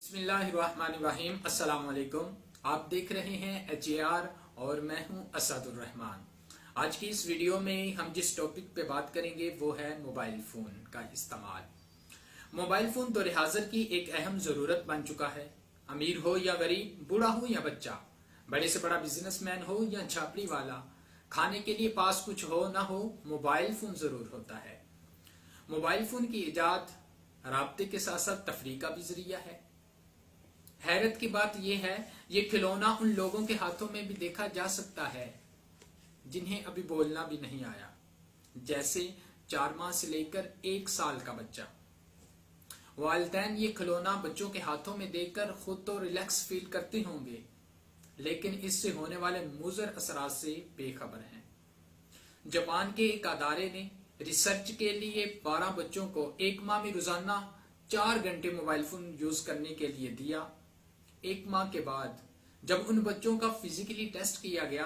बिस्मिल्लाहिर्रहमानिर्रहीम। अस्सलाम वालेकुम। आप देख रहे हैं HAR और मैं हूं असदुर रहमान। आज की इस वीडियो में हम जिस टॉपिक पे बात करेंगे वो है मोबाइल फोन का इस्तेमाल। मोबाइल फोन दौर हाजिर की एक अहम जरूरत बन चुका है। अमीर हो या गरीब, बूढ़ा हो या बच्चा, बड़े से बड़ा बिजनेसमैन हो या झापड़ी वाला, खाने के लिए पास कुछ हो ना हो, मोबाइल फोन जरूर होता है। मोबाइल फोन की इजाद राब्ते के साथ साथ तफरीह का भी जरिया है। हैरत की बात यह है, ये खिलौना उन लोगों के हाथों में भी देखा जा सकता है जिन्हें अभी बोलना भी नहीं आया, जैसे 4 माह से लेकर 1 साल का बच्चा। वालिदैन ये खिलौना बच्चों के हाथों में देखकर खुद तो रिलैक्स फील करते होंगे, लेकिन इससे होने वाले मुज़र असरात से बेखबर हैं। जापान के एक अदारे ने रिसर्च के लिए 12 बच्चों को 1 माह में रोजाना 4 घंटे मोबाइल फोन यूज करने के लिए दिया। 1 माह के बाद जब उन बच्चों का फिजिकली टेस्ट किया गया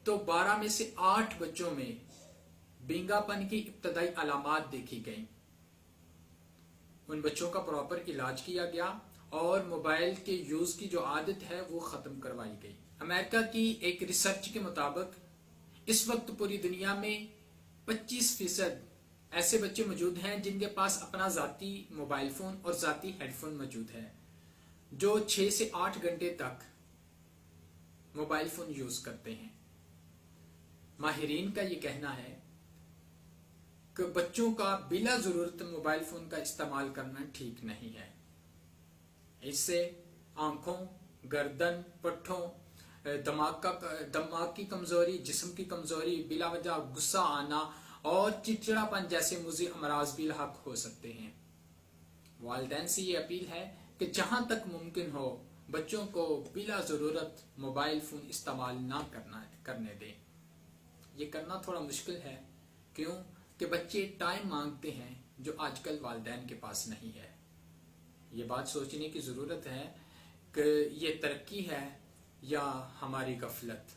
तो 12 में से 8 बच्चों में बींगापन की इब्तदाई अलामात देखी गई। उन बच्चों का प्रॉपर इलाज किया गया और मोबाइल के यूज की जो आदत है वो खत्म करवाई गई। अमेरिका की एक रिसर्च के मुताबिक इस वक्त पूरी दुनिया में 25% ऐसे बच्चे मौजूद हैं जिनके पास अपना जाती मोबाइल फोन और जाती हेडफोन मौजूद है, जो 6 से 8 घंटे तक मोबाइल फोन यूज करते हैं। माहिरीन का ये कहना है कि बच्चों का बिला जरूरत मोबाइल फोन का इस्तेमाल करना ठीक नहीं है। इससे आंखों, गर्दन, पट्ठों, दिमाग की कमजोरी, जिस्म की कमजोरी, बिला वजह गुस्सा आना और चिड़चिड़ापन जैसे मुज़ी अमराज भी लाहक हो सकते हैं। वालिदैन से ये अपील है कि जहां तक मुमकिन हो बच्चों को बिला जरूरत मोबाइल फोन इस्तेमाल ना करने दें। ये करना थोड़ा मुश्किल है, क्यों कि बच्चे टाइम मांगते हैं जो आजकल वालिदैन के पास नहीं है। ये बात सोचने की जरूरत है कि ये तरक्की है या हमारी गफलत।